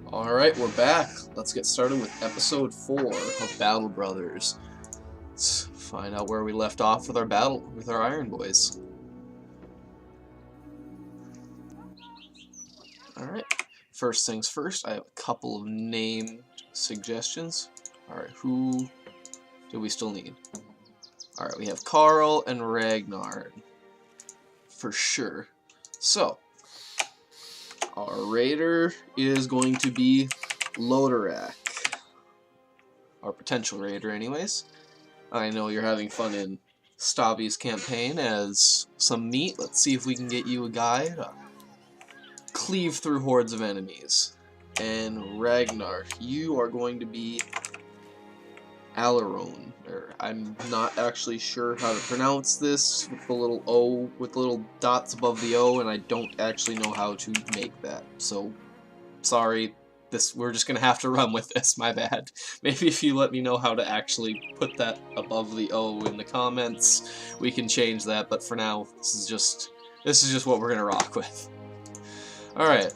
Alright, we're back. Let's get started with episode 4 of Battle Brothers. Let's find out where we left off with our battle with our Ironboys. Alright, first things first, I have a couple of name suggestions. Alright, who do we still need? Alright, we have Carl and Ragnar. For sure. So, our raider is going to be Lodorak. Our potential raider, anyways. I know you're having fun in Stabby's campaign as some meat. Let's see if we can get you a guy to cleave through hordes of enemies. And Ragnar, you are going to be Alarone. I'm not actually sure how to pronounce this with the little O, with the little dots above the O, and I don't actually know how to make that. So, sorry, we're just gonna have to run with this, my bad. Maybe if you let me know how to actually put that above the O in the comments, we can change that, but for now, this is just what we're gonna rock with. Alright,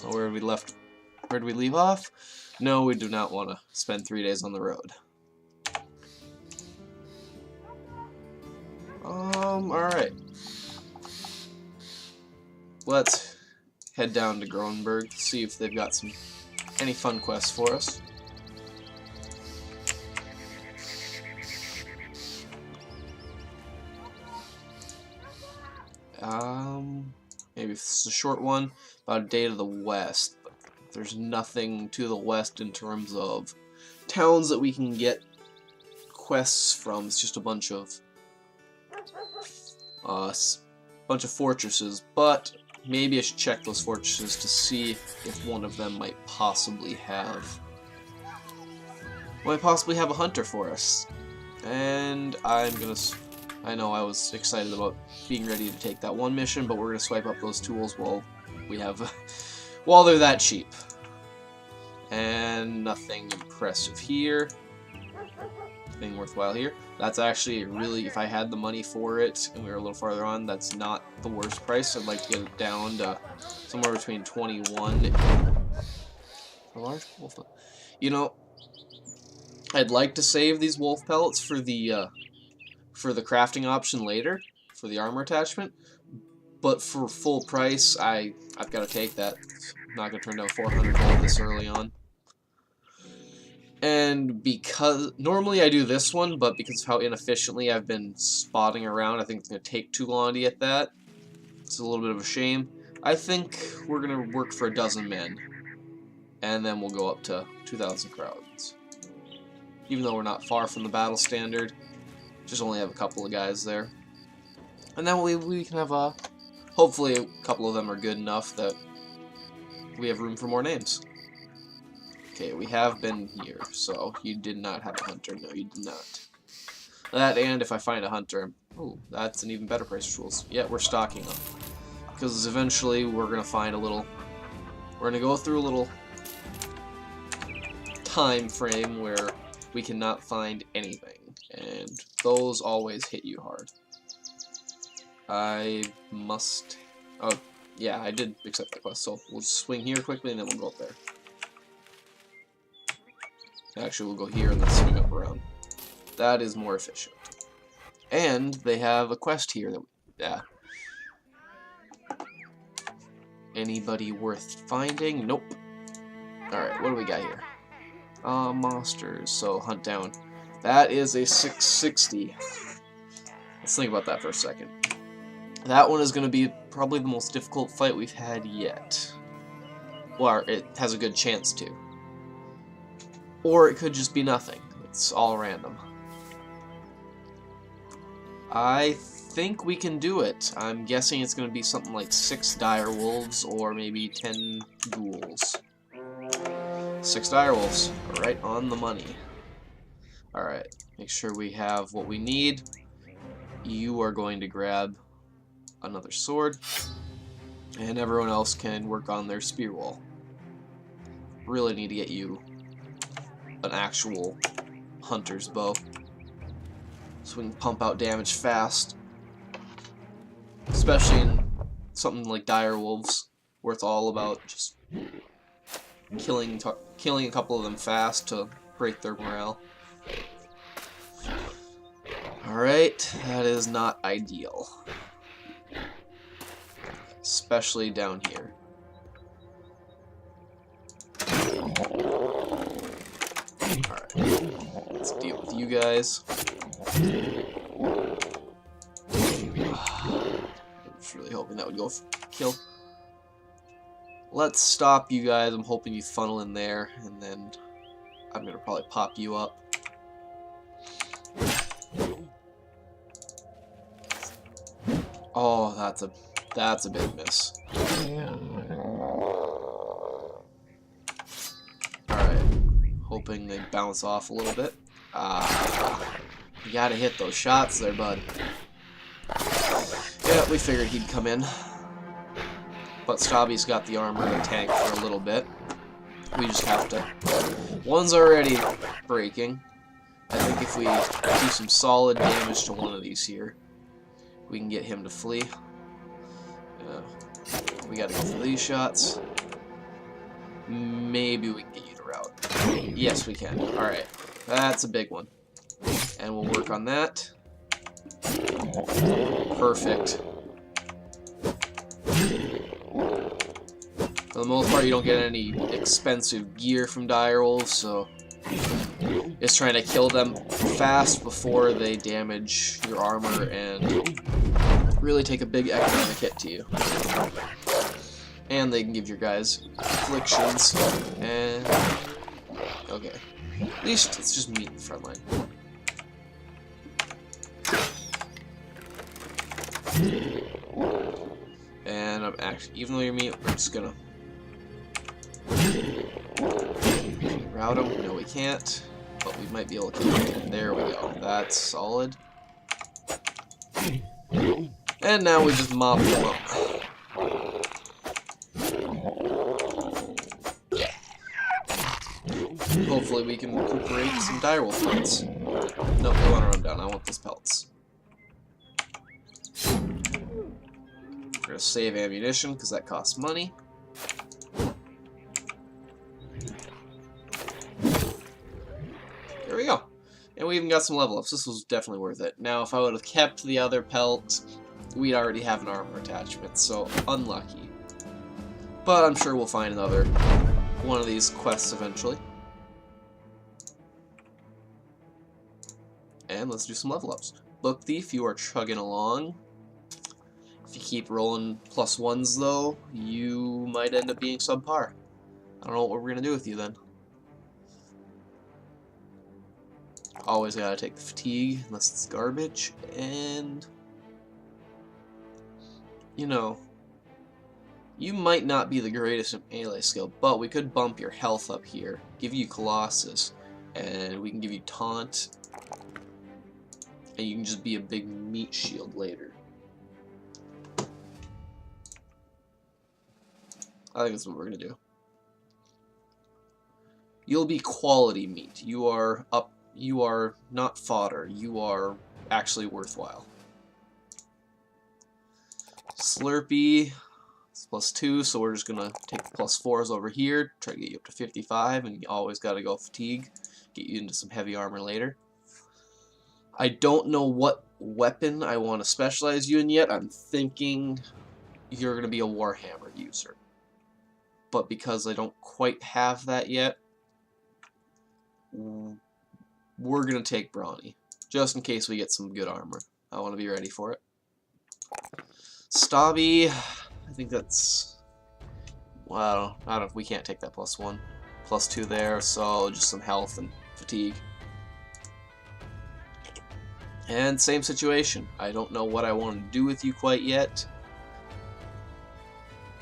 where did we leave off? No, we do not want to spend 3 days on the road. Alright. Let's head down to Gronberg, see if they've got any fun quests for us. Maybe if this is a short one, about a day to the west, but there's nothing to the west in terms of towns that we can get quests from. It's just a bunch of fortresses, but maybe I should check those fortresses to see if one of them might possibly have a hunter for us. And I know I was excited about being ready to take that one mission, but we're gonna swipe up those tools while they're that cheap. And nothing impressive here. Nothing worthwhile here. That's actually really, if I had the money for it and we were a little farther on, that's not the worst price. I'd like to get it down to somewhere between 21 and a large wolf. You know, I'd like to save these wolf pellets for the crafting option later, for the armor attachment, but for full price, I've got to take that. I'm not going to turn down 400 gold this early on. And because normally I do this one, but because of how inefficiently I've been spotting around, I think it's going to take too long to get that. It's a little bit of a shame. I think we're going to work for 12 men, and then we'll go up to 2,000 crowds. Even though we're not far from the battle standard, just only have a couple of guys there. And then we can have hopefully a couple of them are good enough that we have room for more names. Okay, we have been here, so you did not have a hunter. No, you did not. That, and if I find a hunter, oh, that's an even better price for tools. Yeah, we're stocking up. Because eventually we're going to find we're going to go through a little time frame where we cannot find anything. And those always hit you hard. Oh, yeah, I did accept that quest, so we'll swing here quickly and then we'll go up there. Actually, we'll go here and then swing up around. That is more efficient. And they have a quest here that, anybody worth finding? Nope. Alright, what do we got here? Monsters, so hunt down. That is a 660. Let's think about that for a second. That one is going to be probably the most difficult fight we've had yet. Well, it has a good chance to. Or it could just be nothing. It's all random. I think we can do it. I'm guessing it's going to be something like 6 dire wolves or maybe 10 ghouls. 6 dire wolves. Right on the money. Alright, make sure we have what we need. You are going to grab another sword. And everyone else can work on their spear wall. Really need to get you an actual hunter's bow, so we can pump out damage fast, especially in something like dire wolves, where it's all about just killing a couple of them fast to break their morale. Alright, that is not ideal. Especially down here. Alright, let's deal with you guys. I was really hoping that would go for kill. Let's stop you guys. I'm hoping you funnel in there, and then I'm gonna probably pop you up. Oh, that's a big miss. Alright. Hoping they bounce off a little bit. You gotta hit those shots there, bud. Yeah, we figured he'd come in. But Stabby's got the armor to tank for a little bit. We just have to... One's already breaking. I think if we do some solid damage to one of these here, we can get him to flee. We gotta go for these shots. Maybe we can get you to rout. Yes, we can. Alright. That's a big one. And we'll work on that. Perfect. For the most part, you don't get any expensive gear from direwolves, so it's trying to kill them fast before they damage your armor and really take a big economic hit to you. And they can give your guys afflictions, and okay. At least it's just meat in the front line. And I'm actually, even though you're meat, we're just gonna route him. No, we can't, but we might be able to kill him. There we go. That's solid. And now we just mop them up. Hopefully we can recuperate some direwolf pelts. Nope, we want to run down. I want those pelts. We're going to save ammunition because that costs money. There we go. And we even got some level ups. This was definitely worth it. Now, if I would have kept the other pelt, we'd already have an armor attachment, so unlucky. But I'm sure we'll find another one of these quests eventually. And let's do some level ups. Book Thief, you are chugging along. If you keep rolling +1s though, you might end up being subpar. I don't know what we're gonna do with you then. Always gotta take the fatigue, unless it's garbage, and you know, you might not be the greatest in melee skill, but we could bump your health up here, give you Colossus, and we can give you Taunt, and you can just be a big meat shield later. I think that's what we're gonna do. You'll be quality meat. You are not fodder. You are actually worthwhile. Slurpee, it's +2, so we're just gonna take the +4s over here, try to get you up to 55, and you always gotta go fatigue, get you into some heavy armor later. I don't know what weapon I want to specialize you in yet. I'm thinking you're gonna be a Warhammer user. But because I don't quite have that yet, we're going to take Brawny, just in case we get some good armor. I want to be ready for it. Stabby, I think that's... Well, I don't know if we can't take that +1. +2 there, so just some health and fatigue. And same situation. I don't know what I want to do with you quite yet.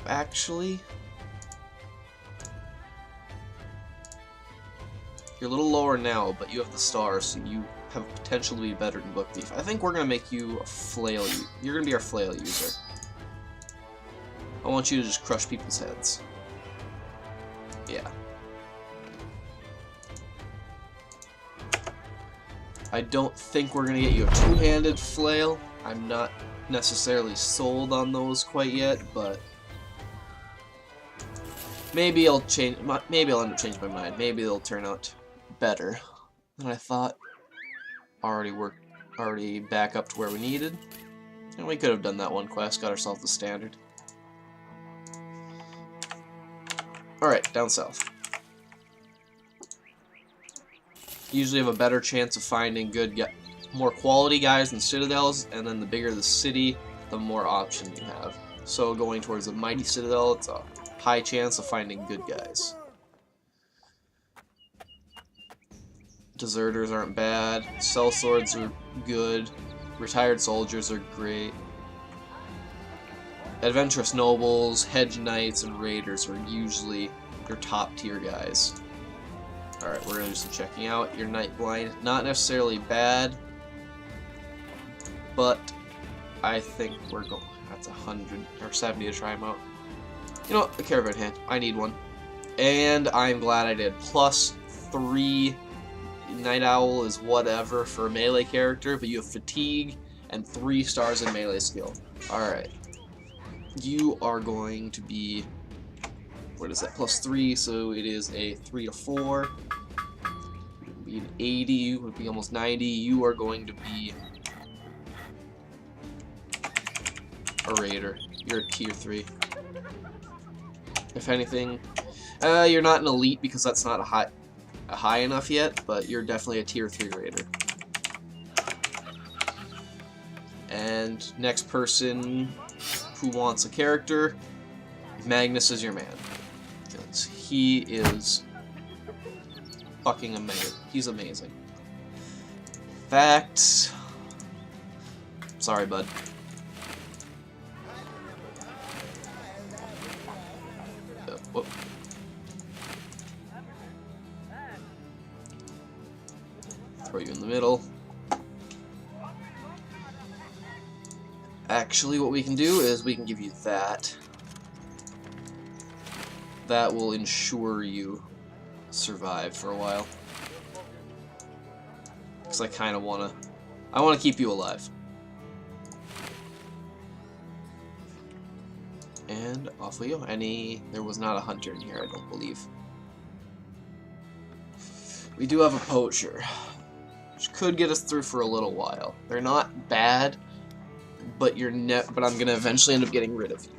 Actually... You're a little lower now, but you have the stars, so you have potential to be better than Book Thief. I think we're going to make you a flail. You're going to be our flail user. I want you to just crush people's heads. Yeah. I don't think we're going to get you a two-handed flail. I'm not necessarily sold on those quite yet, but Maybe I'll change. Maybe I'll end up changing my mind. Maybe it'll turn out better than I thought. Already back up to where we needed. And we could have done that one quest, got ourselves the standard. Alright, down south. Usually have a better chance of finding more quality guys than citadels, and then the bigger the city, the more options you have. So going towards a mighty citadel, it's a high chance of finding good guys. Deserters aren't bad. Sellswords are good. Retired soldiers are great. Adventurous nobles, hedge knights, and raiders are usually your top tier guys. Alright, we're gonna do some checking out. Your night blind, not necessarily bad, but I think we're going. That's 100 or 70 to try them out. You know what? A caravan hand. I need one, and I'm glad I did. +3. Night Owl is whatever for a melee character, but you have fatigue and 3 stars in melee skill. Alright. You are going to be, what is that, +3, so it is a 3 to 4. You would be an 80, you would be almost 90. You are going to be a raider. You're a tier 3. If anything, you're not an elite because that's not a high enough yet, but you're definitely a tier 3 raider. And next person who wants a character, Magnus is your man. Because he is fucking amazing. He's amazing. Fact. Sorry, bud. Whoop. Throw you in the middle. Actually, what we can do is we can give you that. That will ensure you survive for a while. Because I kind of want to keep you alive. And off we go. There was not a hunter in here, I don't believe. We do have a poacher, which could get us through for a little while. They're not bad, but I'm gonna eventually end up getting rid of you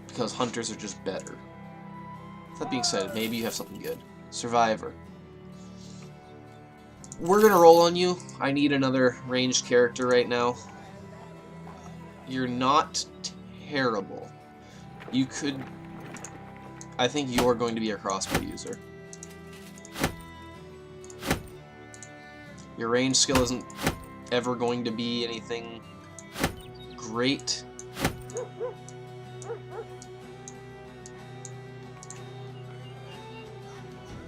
because hunters are just better. That being said, maybe you have something good. Survivor. We're gonna roll on you. I need another ranged character right now. You're not terrible. I think you're going to be a crossbow user. Your range skill isn't ever going to be anything great.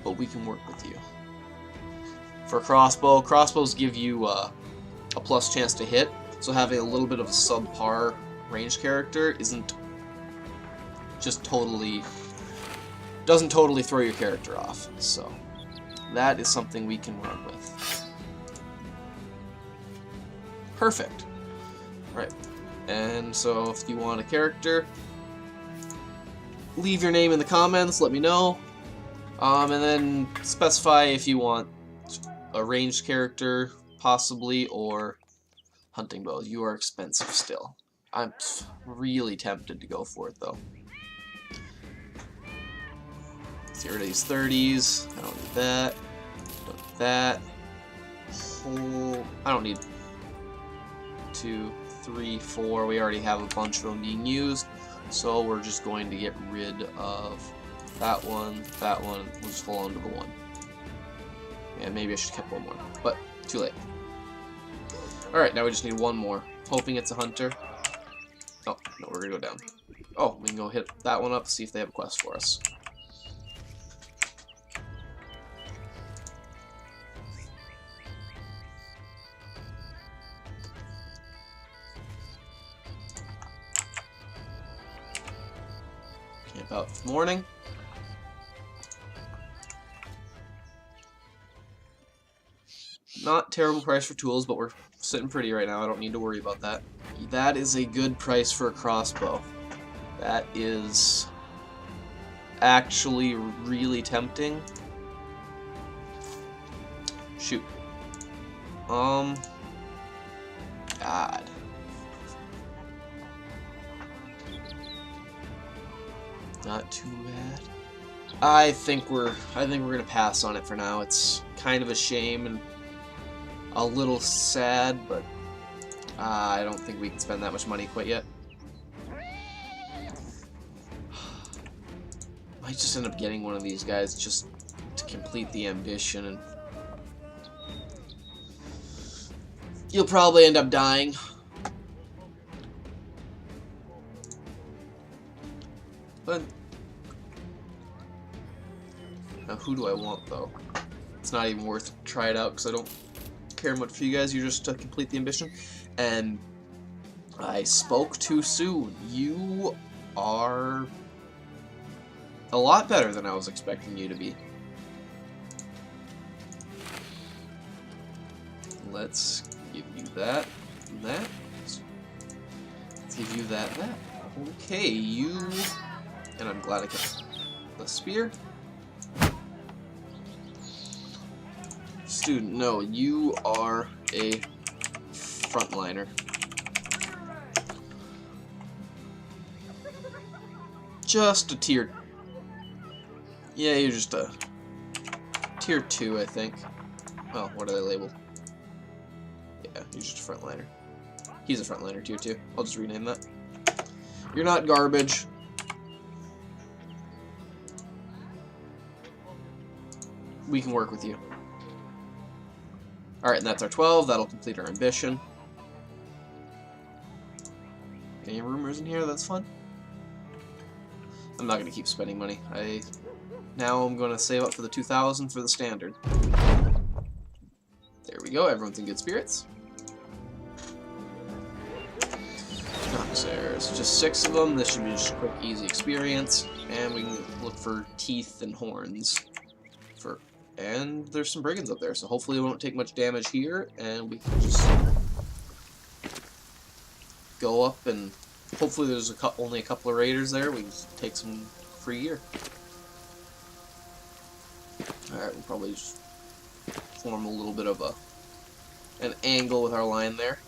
But we can work with you. For crossbow, crossbows give you a plus chance to hit, so having a little bit of a subpar ranged character doesn't totally throw your character off. So that is something we can run with. Perfect. Right. And so if you want a character, leave your name in the comments, let me know. And then specify if you want a ranged character, possibly, or hunting bows. You are expensive still. I'm really tempted to go for it, though. Let's get rid of these 30s. I don't need that. Don't need that. I don't need 2, 3, 4. We already have a bunch of them being used, so we're just going to get rid of that one, that one. We'll just hold on to the one. And maybe I should have kept one more, but too late. Alright, now we just need one more. Hoping it's a hunter. Oh, no, we're gonna go down. Oh, we can go hit that one up, see if they have a quest for us. Camp out this morning. Not terrible price for tools, but we're sitting pretty right now. I don't need to worry about that. That is a good price for a crossbow. That is actually really tempting. Shoot. God. Not too bad. I think we're gonna pass on it for now. It's kind of a shame and a little sad, but I don't think we can spend that much money quite yet. Might just end up getting one of these guys just to complete the ambition, and you'll probably end up dying. But now who do I want, though? It's not even worth try it out because I don't care much for you guys. You're just to complete the ambition. And I spoke too soon. You are a lot better than I was expecting you to be. Let's give you that and that. Let's give you that and that. Okay, you... And I'm glad I kept the spear. Student, no, you are a frontliner. Just a tier... Yeah, you're just a tier 2, I think. Oh, what are they labeled? Yeah, you're just a frontliner. He's a frontliner, tier 2. I'll just rename that. You're not garbage. We can work with you. Alright, and that's our 12. That'll complete our ambition. Any rumors in here? That's fun. I'm not going to keep spending money. Now I'm going to save up for the 2,000 for the standard. There we go. Everyone's in good spirits. There's just 6 of them. This should be just a quick, easy experience. And we can look for teeth and horns. And there's some brigands up there, so hopefully we won't take much damage here, and we can just go up, and hopefully there's only a couple of raiders there. We can just take some free gear. Alright, we'll probably just form a little bit of an angle with our line there.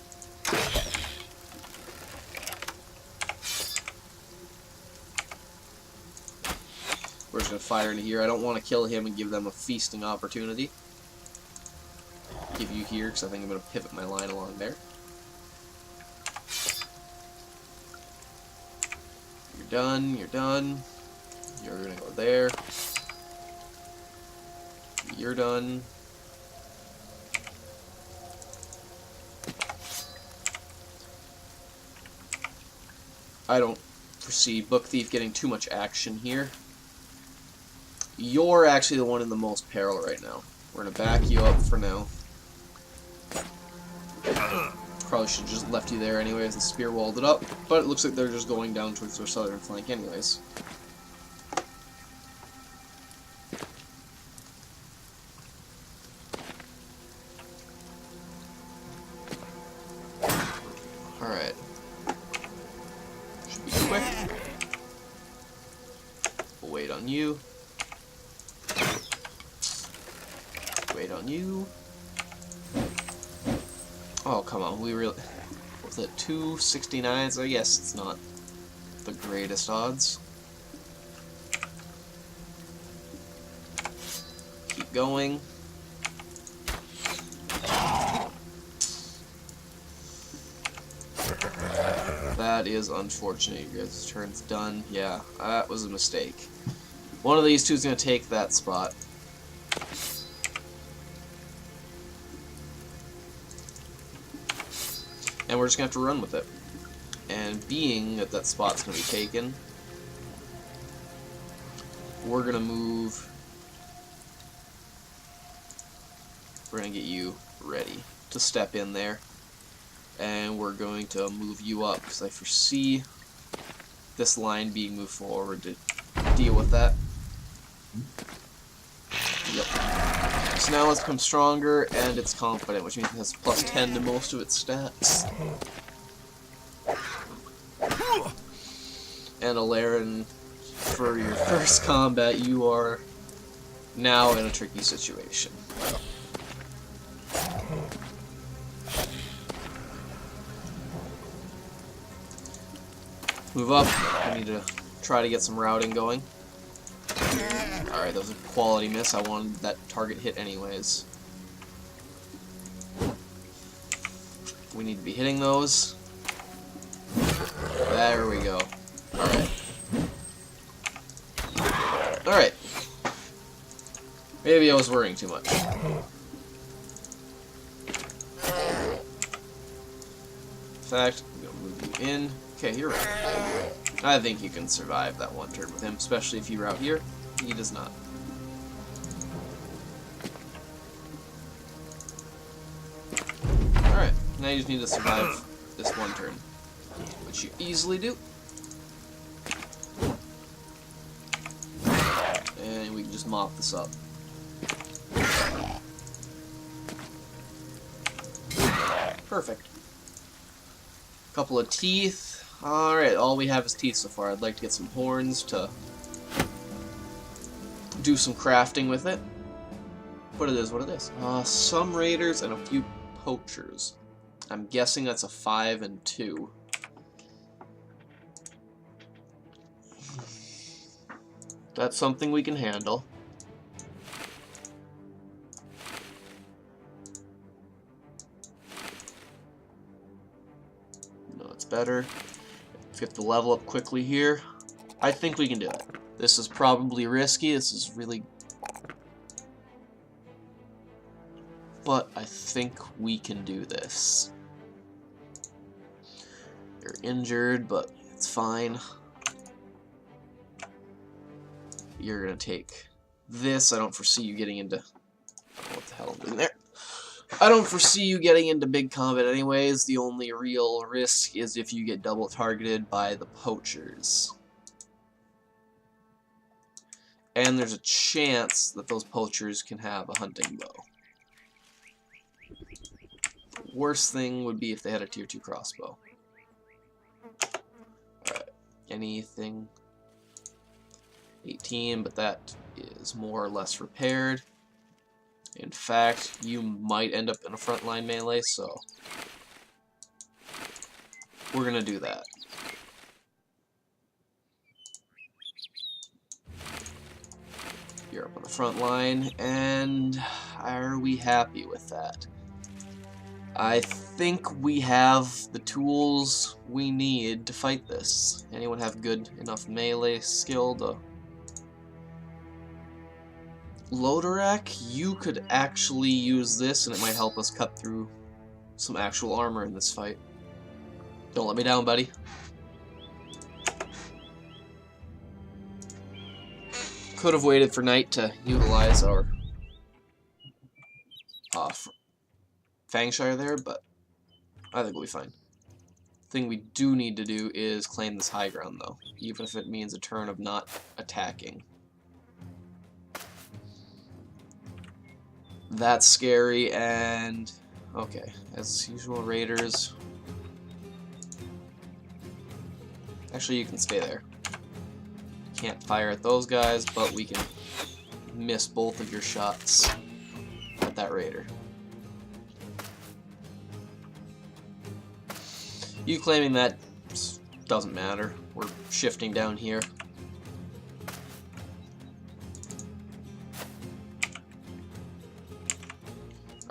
We're just going to fire into here. I don't want to kill him and give them a feasting opportunity. Give you here, because I think I'm going to pivot my line along there. You're done, you're done. You're going to go there. You're done. I don't foresee Book Thief getting too much action here. You're actually the one in the most peril right now. We're going to back you up for now. Probably should have just left you there anyways. The spear walled it up, but it looks like they're just going down towards their southern flank anyways. Alright. Should be quick. We'll wait on you. Wait on you. Oh, come on. We really... Was it 269? So I guess it's not the greatest odds. Keep going. That is unfortunate. Your guys' turn's done. Yeah, that was a mistake. One of these two is going to take that spot. And we're just going to have to run with it. And being that that spot's going to be taken, we're going to move... We're going to get you ready to step in there. And we're going to move you up, because I foresee this line being moved forward to deal with that. Yep. So now it's become stronger, and it's confident, which means it has plus 10 to most of its stats. And Alarin for your first combat, you are now in a tricky situation. Move up. I need to try to get some routing going. Alright, that was a quality miss. I wanted that target hit anyways. We need to be hitting those. There we go. Alright. Alright. Maybe I was worrying too much. In fact, I'm gonna move you in. Okay, you're right. I think you can survive that one turn with him, especially if you route here. He does not. Alright, now you just need to survive this one turn, which you easily do. And we can just mop this up. Perfect. Couple of teeth. Alright, all we have is teeth so far. I'd like to get some horns to do some crafting with it. But it is what it is. Some raiders and a few poachers. I'm guessing that's a 5 and 2. That's something we can handle. No, it's better. Let's get the level up quickly here. I think we can do it. This is probably risky. This is really... But I think we can do this. You're injured, but it's fine. You're gonna take this. I don't foresee you getting into... What the hell am I doing there? I don't foresee you getting into big combat anyways. The only real risk is if you get double targeted by the poachers. And there's a chance that those poachers can have a hunting bow. The worst thing would be if they had a tier 2 crossbow. Alright, anything... 18, but that is more or less repaired. In fact, you might end up in a frontline melee, so we're gonna do that. You're up on the front line, and are we happy with that? I think we have the tools we need to fight this. Anyone have good enough melee skill to... Lodorak, you could actually use this and it might help us cut through some actual armor in this fight. Don't let me down, buddy. Could have waited for night to utilize our Fangshire there, but I think we'll be fine. Thing we do need to do is claim this high ground, though, even if it means a turn of not attacking. That's scary, and okay, as usual, raiders. Actually, you can stay there. Can't fire at those guys, but we can miss both of your shots at that raider. You claiming that doesn't matter. We're shifting down here.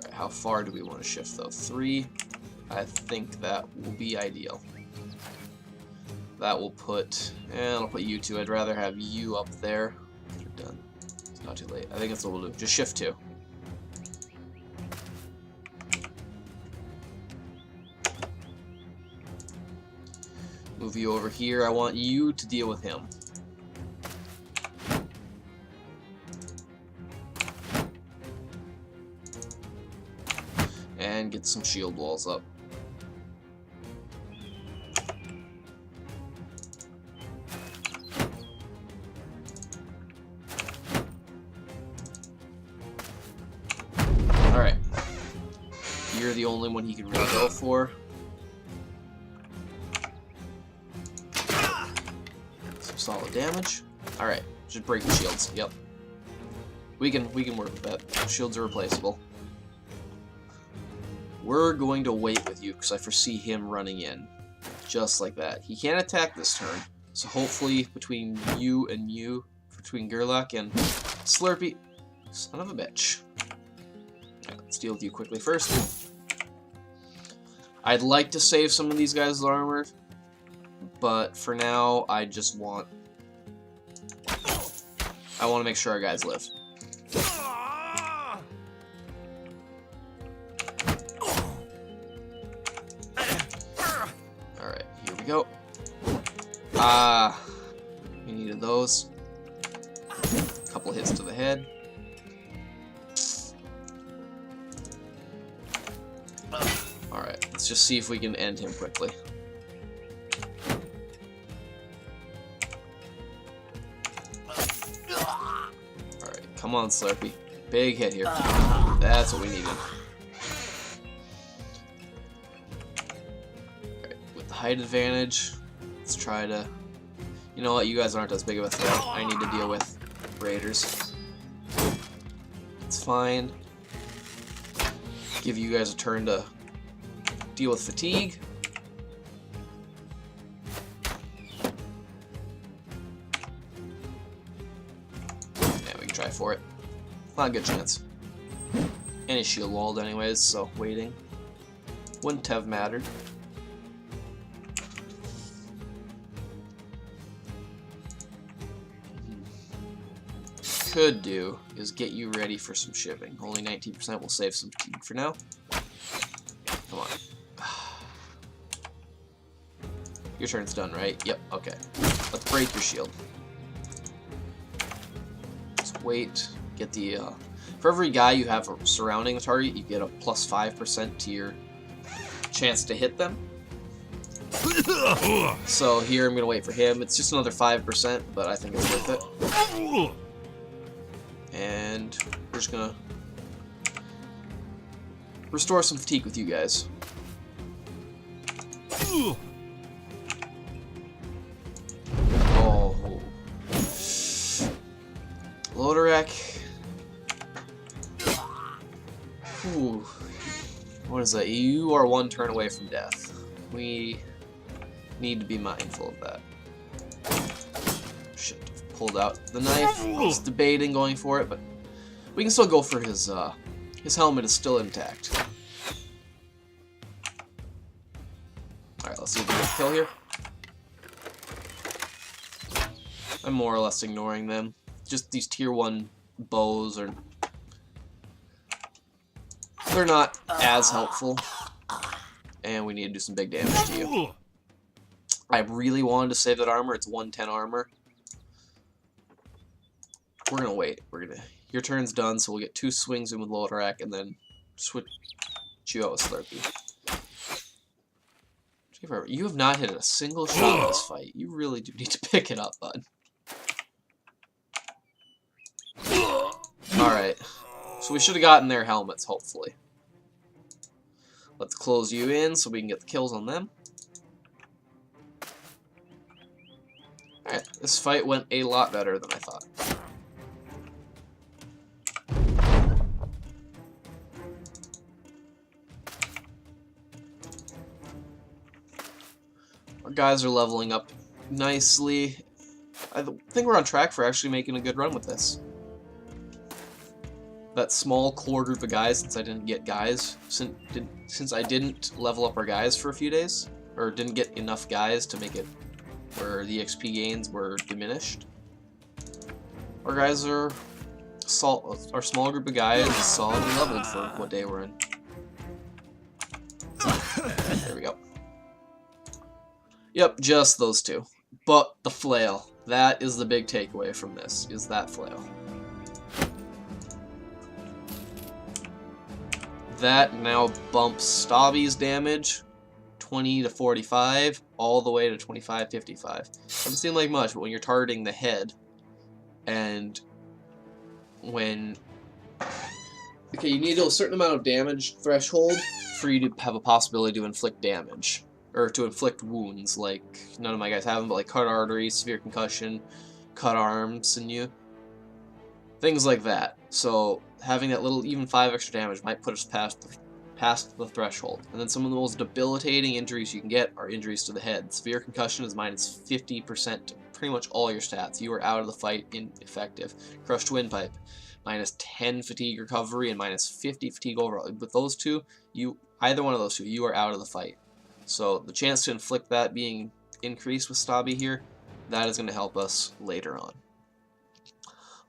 Alright, how far do we want to shift though? 3. I think that will be ideal. That will put, and I'll put you 2. I'd rather have you up there. You're done. It's not too late. I think that's what we'll do. Just shift 2. Move you over here. I want you to deal with him. And get some shield walls up. Alright. You're the only one he can really go for. Some solid damage. Alright, just break the shields. Yep. We can work with that. Shields are replaceable. We're going to wait with you because I foresee him running in. Just like that. He can't attack this turn. So hopefully between you and you, between Gerlach and Slurpee, son of a bitch. Alright, let's deal with you quickly first. I'd like to save some of these guys' armor, but for now I just want to make sure our guys live. Alright, here we go. We needed those. A couple hits to the head. Alright, let's just see if we can end him quickly. Alright, come on, Slurpee. Big hit here. That's what we needed. Alright, with the height advantage, let's try to... You know what, you guys aren't as big of a threat. I need to deal with raiders. It's fine. Give you guys a turn to deal with fatigue. Yeah, we can try for it. Not a good chance. And he's shield walled anyways, so waiting. Wouldn't have mattered. Could do is get you ready for some shipping. Only 19% will save some fatigue for now. Come on. Your turn's done, right? Yep, okay. Let's break your shield. Just wait. Get the, for every guy you have surrounding the target, you get a plus 5% to your chance to hit them. So here I'm going to wait for him. It's just another 5%, but I think it's worth it. And we're just going to restore some fatigue with you guys. Oh. Lodorak. Ooh. What is that? You are one turn away from death. We need to be mindful of that. Shit. Pulled out the knife. I was debating going for it, but we can still go for his helmet is still intact. Alright, let's see if we get a kill here. I'm more or less ignoring them. Just these tier 1 bows are... They're not as helpful. And we need to do some big damage to you. I really wanted to save that armor. It's 110 armor. We're gonna wait. Your turn's done, so we'll get 2 swings in with Lodorak, and then switch you out with Slurpee. You have not hit a single shot in this fight. You really do need to pick it up, bud. Alright. So we should have gotten their helmets, hopefully. Let's close you in so we can get the kills on them. Alright, this fight went a lot better than I thought. Our guys are leveling up nicely. I think we're on track for actually making a good run with this. That small core group of guys, since I didn't get guys, since I didn't level up our guys for a few days, or didn't get enough guys to make it where the XP gains were diminished. Our guys are our small group of guys is solidly leveled for what day we're in. There we go. Yep, just those 2. But the flail. That is the big takeaway from this, is that flail. That now bumps Stabby's damage 20 to 45, all the way to 25-55. Doesn't seem like much, but when you're targeting the head, and when... Okay, you need a certain amount of damage threshold for you to have a possibility to inflict damage. Or to inflict wounds, like none of my guys have them, but like cut arteries, severe concussion, cut arms in you. Things like that. So having that little even 5 extra damage might put us past the threshold. And then some of the most debilitating injuries you can get are injuries to the head. Severe concussion is minus 50% to pretty much all your stats. You are out of the fight, ineffective. Crushed windpipe, minus 10 fatigue recovery and minus 50 fatigue overall. With those two, either one of those two, you are out of the fight. So the chance to inflict that being increased with Stabby here, that is going to help us later on.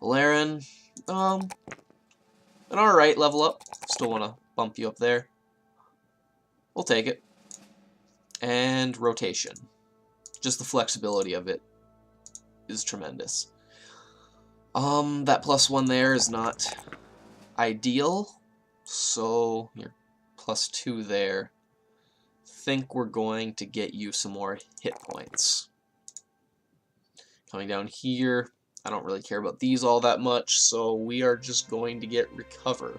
Laren, an alright level up. Still want to bump you up there. We'll take it. And rotation. Just the flexibility of it is tremendous. That +1 there is not ideal, so you're +2 there. Think we're going to get you some more hit points. Coming down here, I don't really care about these all that much, so we are just going to get recover.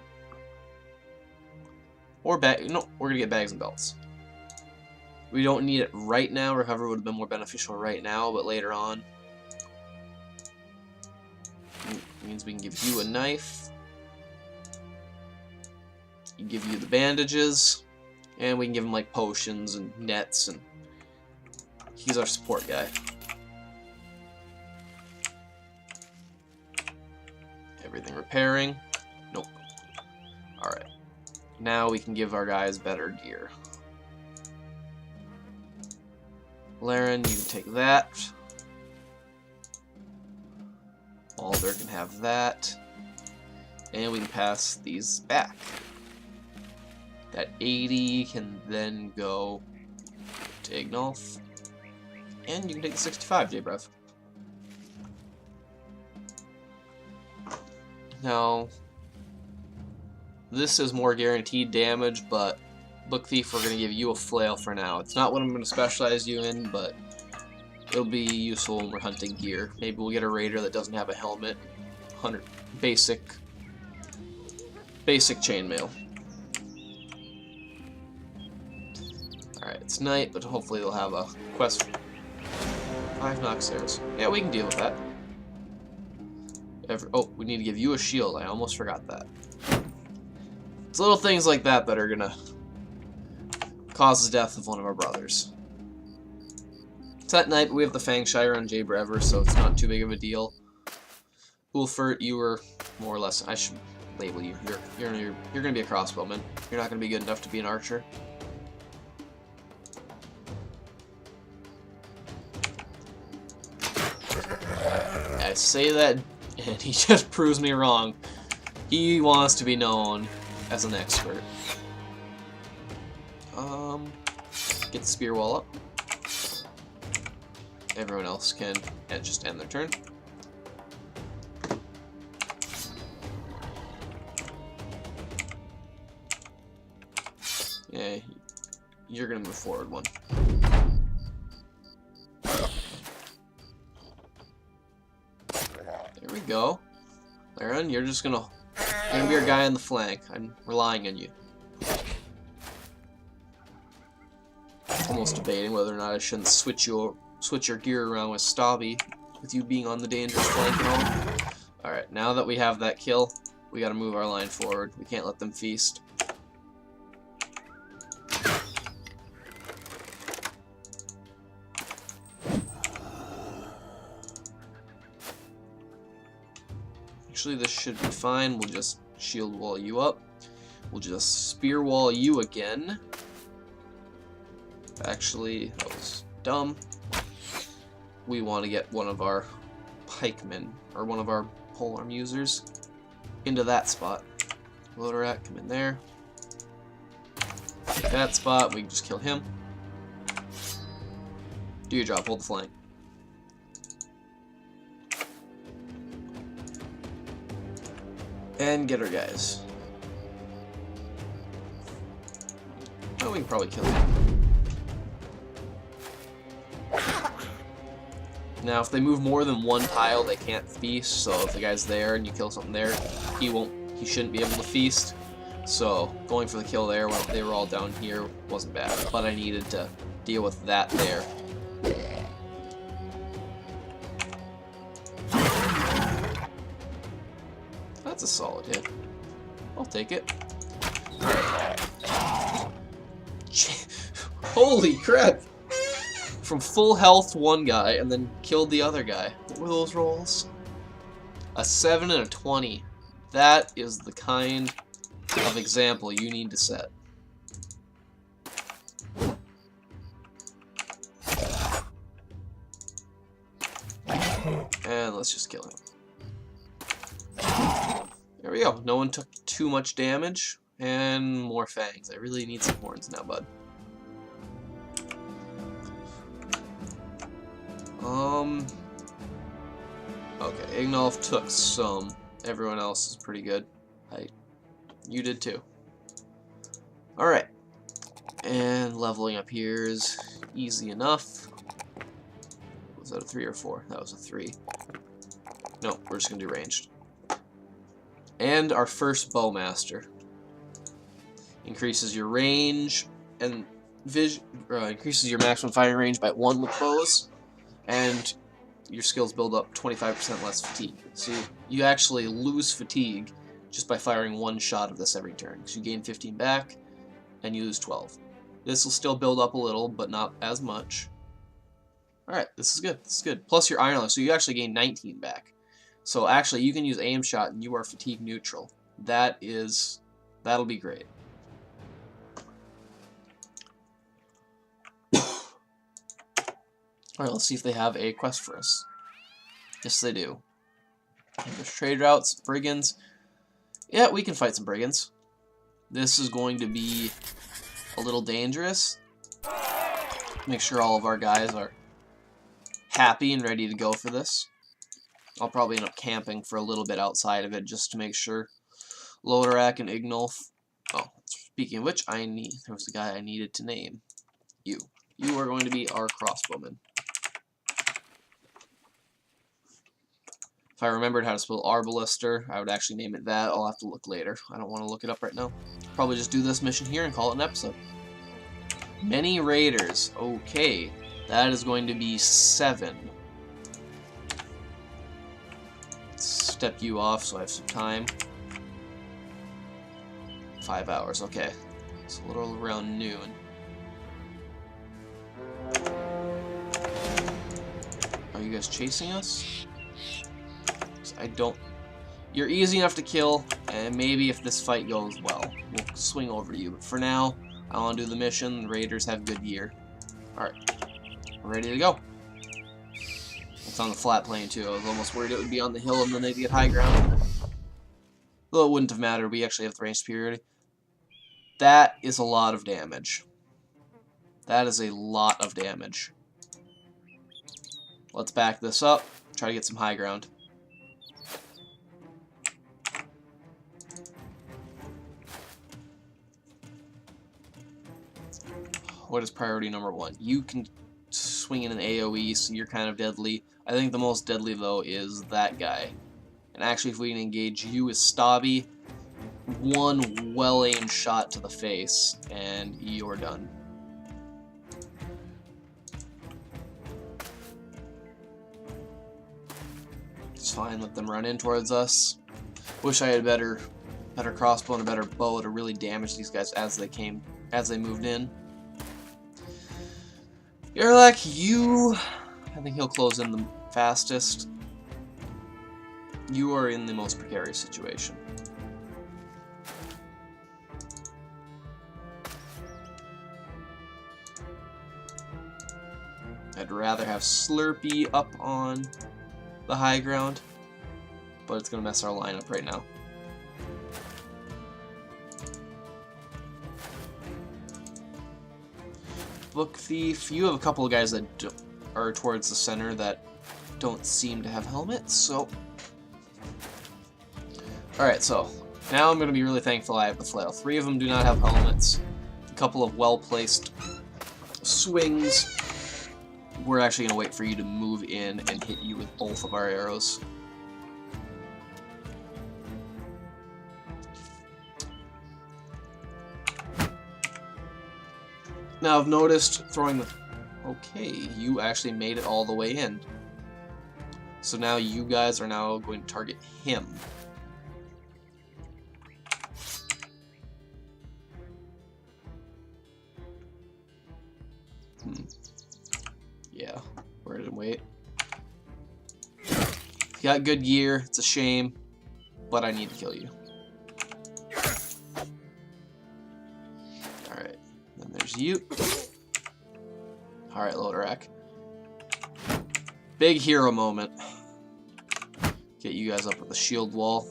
Or no, we're going to get bags and belts. We don't need it right now. Recover would have been more beneficial right now, but later on. It means we can give you a knife. Give you the bandages. And we can give him like potions and nets, and he's our support guy. Everything repairing. Nope. Alright. Now we can give our guys better gear. Laren, you can take that. Alder can have that. And we can pass these back. That 80 can then go to Ignolf. And you can take the 65, J-Brev. Now, this is more guaranteed damage, but Book Thief, we're going to give you a flail for now. It's not what I'm going to specialize you in, but it'll be useful when we're hunting gear. Maybe we'll get a raider that doesn't have a helmet. 100 basic chainmail. Alright, it's night, but hopefully they'll have a quest. 5 Noxers. Yeah, we can deal with that. Oh, we need to give you a shield. I almost forgot that. It's little things like that that are gonna cause the death of one of our brothers. It's at night, but we have the Fangshire on J-Brever, so it's not too big of a deal. Ulfert, you were more or less. I should label you. You're gonna be a crossbowman. You're not gonna be good enough to be an archer. I say that, and he just proves me wrong. He wants to be known as an expert. Get the spear wall up. Everyone else can just end their turn. Yeah, you're gonna move forward one. There we go. Laren, you're gonna be our guy on the flank. I'm relying on you. Almost debating whether or not I shouldn't switch your gear around with Stabby, with you being on the dangerous flank and all. Alright, now that we have that kill, we gotta move our line forward. We can't let them feast. Actually, this should be fine. We'll just shield wall you up. We'll just spear wall you again. Actually, that was dumb. We want to get one of our pikemen, or one of our polearm users, into that spot. Loaderat, come in there. Take that spot, we can just kill him. Do your job, hold the flank. And get our guys. Oh, we can probably kill him. Now, if they move more than one tile, they can't feast. So if the guy's there and you kill something there, he shouldn't be able to feast. So going for the kill there when they were all down here wasn't bad, but I needed to deal with that there. That's a solid hit. I'll take it. Alright. Holy crap! From full health one guy and then killed the other guy. What were those rolls? A 7 and a 20. That is the kind of example you need to set. And let's just kill him. There we go. No one took too much damage. And more fangs. I really need some horns now, bud. Okay, Ignolf took some. Everyone else is pretty good. You did too. Alright. And leveling up here is easy enough. Was that a 3 or 4? That was a 3. No, we're just going to do ranged. And our first Bowmaster. Increases your range and increases your maximum firing range by 1 with bows. And your skills build up 25% less fatigue. So you actually lose fatigue just by firing 1 shot of this every turn. So you gain 15 back, and you lose 12. This will still build up a little, but not as much. Alright, this is good. This is good. Plus your Iron Lung, so you actually gain 19 back. So actually, you can use aim shot, and you are fatigue neutral. That'll be great. Alright, let's see if they have a quest for us. Yes, they do. There's trade routes, brigands. Yeah, we can fight some brigands. This is going to be a little dangerous. Make sure all of our guys are happy and ready to go for this. I'll probably end up camping for a little bit outside of it just to make sure Lodorak and Ignolf. Oh, speaking of which, there was the guy I needed to name. You. You are going to be our crossbowman. If I remembered how to spell Arbalister, I would actually name it that. I'll have to look later. I don't want to look it up right now. Probably just do this mission here and call it an episode. Many raiders. Okay. That is going to be 7. Let's step you off so I have some time. 5 hours. Okay. It's a little around noon. Are you guys chasing us? I don't... You're easy enough to kill, and maybe if this fight goes well, we'll swing over to you. But for now, I want to do the mission. The raiders have good gear. Alright. We're ready to go. It's on the flat plane, too. I was almost worried it would be on the hill and then they'd get high ground. Though it wouldn't have mattered. We actually have the range superiority. That is a lot of damage. That is a lot of damage. Let's back this up. Try to get some high ground. What is priority number 1? You can swing in an AoE, so you're kind of deadly. I think the most deadly, though, is that guy. And actually, if we can engage you as Stabby, 1 well-aimed shot to the face, and you're done. It's fine, let them run in towards us. Wish I had a better crossbow and a better bow to really damage these guys as they moved in. Yarlak, I think he'll close in the fastest. You are in the most precarious situation. I'd rather have Slurpee up on the high ground, but it's going to mess our lineup right now. Book Thief, you have a couple of guys that are towards the center that don't seem to have helmets, so... Alright, so now I'm going to be really thankful I have the flail. 3 of them do not have helmets. A couple of well-placed swings. We're actually going to wait for you to move in and hit you with both of our arrows. Now I've noticed throwing the... Okay, you actually made it all the way in. So now you guys are now going to target him. wait. You got good gear. It's a shame, but I need to kill you. Alright, then there's you. Alright, Lodorak. Big hero moment. Get you guys up with the shield wall.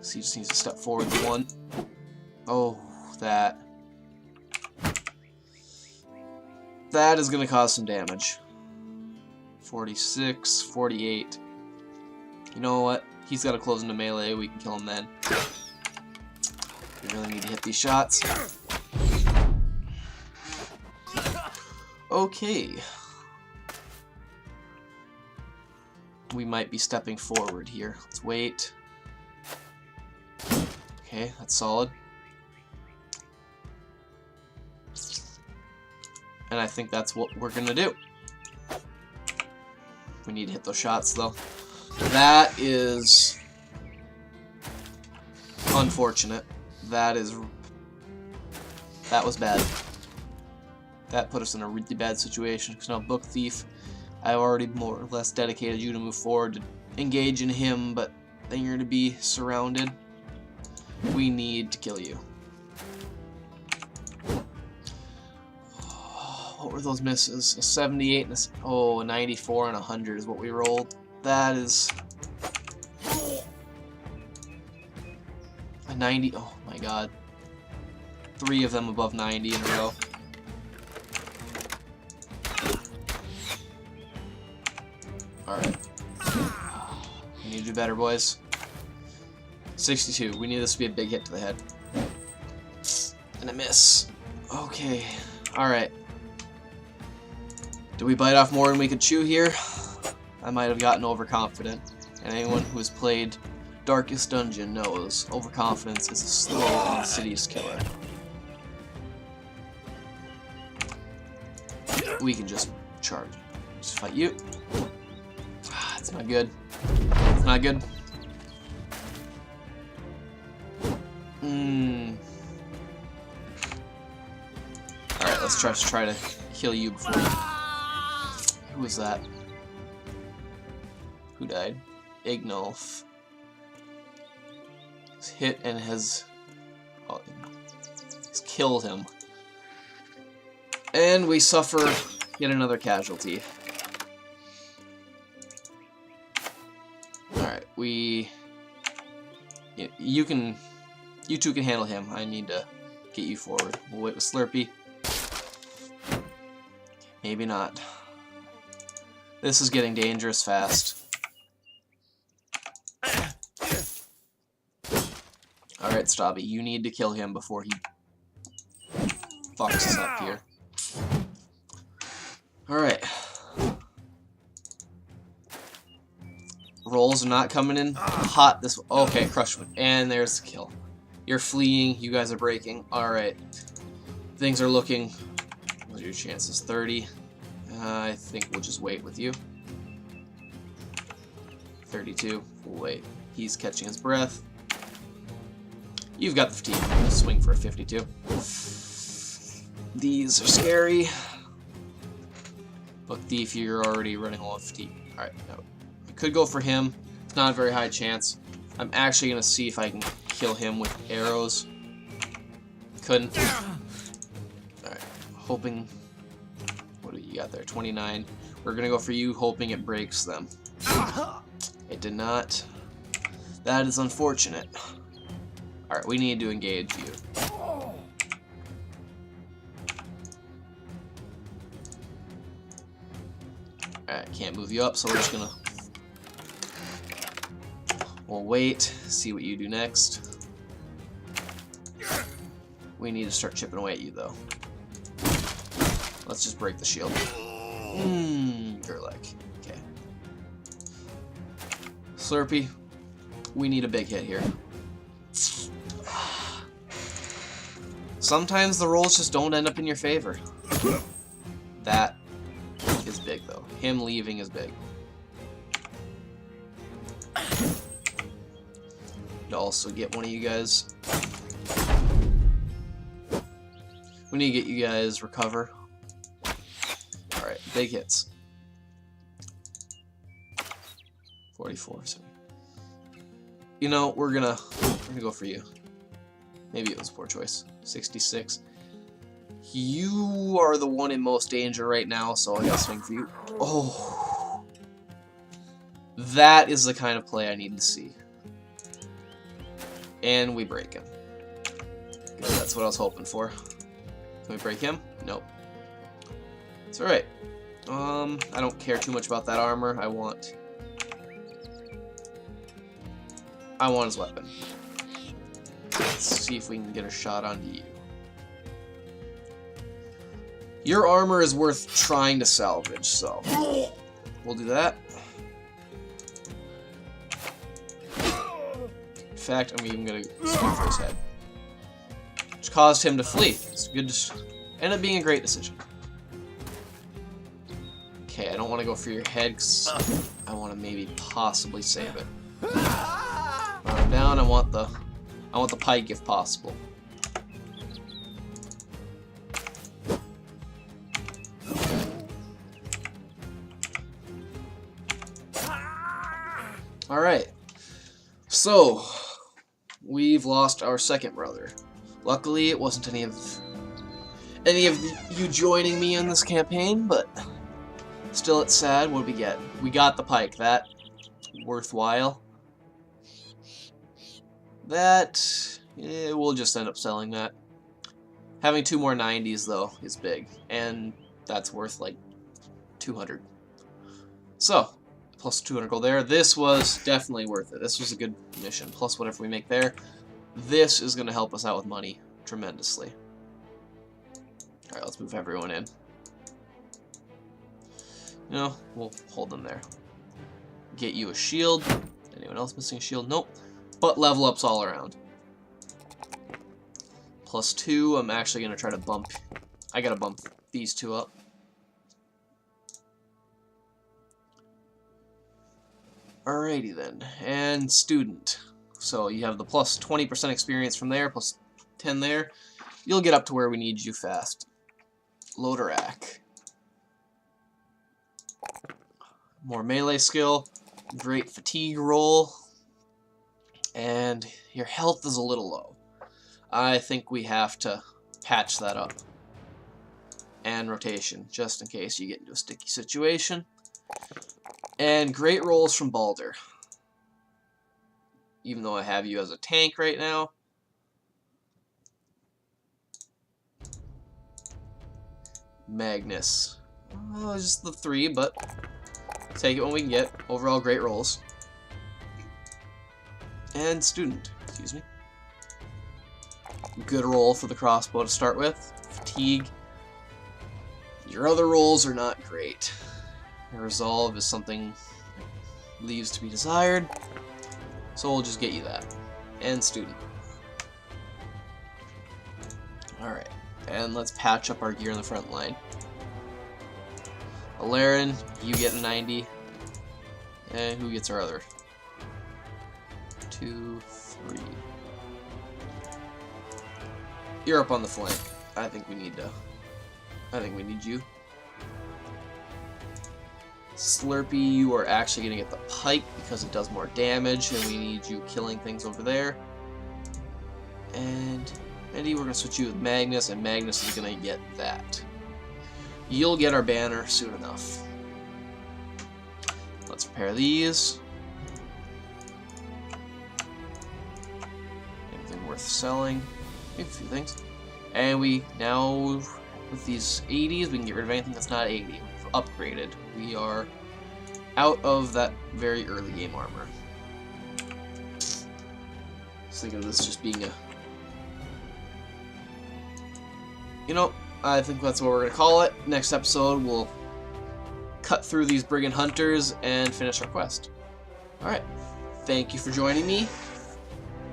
So he just needs to step forward one. Oh, that. That is going to cause some damage. 46, 48. You know what? He's got to close into melee. We can kill him then. We really need to hit these shots. Okay. We might be stepping forward here. Let's wait. Okay, that's solid. And I think that's what we're gonna do. We need to hit those shots though. That is unfortunate. That was bad. That put us in a really bad situation. Because now Book Thief, I've already more or less dedicated you to move forward to engage in him, but then you're gonna be surrounded. We need to kill you. What were those misses? A 78 and a 94 and 100 is what we rolled. That is a 90. Oh my god. 3 of them above 90 in a row. Alright. We need to do better, boys. 62. We need this to be a big hit to the head. And a miss. Okay. Alright. Did we bite off more than we could chew here? I might have gotten overconfident. And anyone who has played Darkest Dungeon knows overconfidence is a slow and insidious killer. We can just charge. Just fight you. It's not good. It's not good. Alright, let's try to kill you before you... Who was that? Who died? Ignolf. He's hit and has... Oh, he's killed him. And we suffer yet another casualty. Alright, you two can handle him. I need to get you forward. We'll wait with Slurpee. Maybe not. This is getting dangerous fast. Alright, Stabby, you need to kill him before he fucks us up here. Alright. Rolls are not coming in hot this... Okay, crush one. And there's the kill. You're fleeing, you guys are breaking. Alright. Things are looking... What are your chances? 30. I think we'll just wait with you. 32. We'll wait. He's catching his breath. You've got the fatigue. We'll swing for a 52. These are scary. Book Thief, you're already running low on fatigue. Alright, no. I could go for him. It's not a very high chance. I'm actually going to see if I can kill him with arrows. Couldn't. Alright, hoping... What do you got there? 29. We're going to go for you, hoping it breaks them. It did not. That is unfortunate. Alright, we need to engage you. Alright, can't move you up, so we're just gonna... We'll wait, see what you do next. We need to start chipping away at you, though. Let's just break the shield. Gerlach. Okay. Slurpee, we need a big hit here. Sometimes the rolls just don't end up in your favor. That is big, though. Him leaving is big. To also get one of you guys. We need to get you guys recover. Alright, big hits. 44. Sorry. You know, we're gonna go for you. Maybe it was a poor choice. 66. You are the one in most danger right now, so I gotta swing for you. Oh, that is the kind of play I need to see. And we break him. Good, that's what I was hoping for. Can we break him? Nope. It's alright. I don't care too much about that armor. I want his weapon. Let's see if we can get a shot onto you. Your armor is worth trying to salvage, so we'll do that. In fact, I'm even gonna swing for his head, which caused him to flee. It's good. Ended up being a great decision. Okay, I don't want to go for your head because I want to maybe possibly save it. Run him down. I want the pike if possible. All right. So we've lost our second brother. Luckily, it wasn't any of you joining me in this campaign, but still, it's sad. What did we get? We got the pike. That worthwhile. That we'll just end up selling that. Having 2 more 90s though is big, and that's worth like 200. So plus 200 gold there. This was definitely worth it. This was a good mission. Plus whatever we make there. This is going to help us out with money tremendously. Alright, let's move everyone in. You know, we'll hold them there. Get you a shield. Anyone else missing a shield? Nope. But level ups all around. Plus 2, I'm actually going to try to bump. I got to bump these 2 up. Alrighty then. And student. So you have the plus 20% experience from there, plus 10 there. You'll get up to where we need you fast. Loader-ack. More melee skill. Great fatigue roll. And your health is a little low. I think we have to patch that up. And rotation, just in case you get into a sticky situation. And great rolls from Balder. Even though I have you as a tank right now. Magnus. Just the 3, but take it when we can get. Overall, great rolls. And student, excuse me. Good roll for the crossbow to start with. Fatigue. Your other rolls are not great. Your resolve is something that leaves to be desired. So we'll just get you that. And student. Alright. And let's patch up our gear in the front line. Alarin, you get a 90. And who gets our other? 2, 3. You're up on the flank. I think we need you. Slurpee, you are actually going to get the pike because it does more damage, and we need you killing things over there. And Eddie, we're going to switch you with Magnus, and Magnus is going to get that. You'll get our banner soon enough. Let's repair these. Anything worth selling? A few things. And we now, with these 80s, we can get rid of anything that's not 80. We've upgraded. We are out of that very early game armor. Just think of this just being a... You know, I think that's what we're going to call it. Next episode, we'll cut through these brigand hunters and finish our quest. Alright. Thank you for joining me.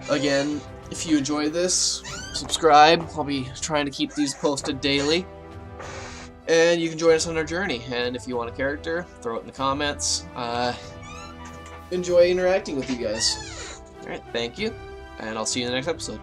Again, if you enjoyed this, subscribe. I'll be trying to keep these posted daily. And you can join us on our journey. And if you want a character, throw it in the comments. Enjoy interacting with you guys. Alright, thank you. And I'll see you in the next episode.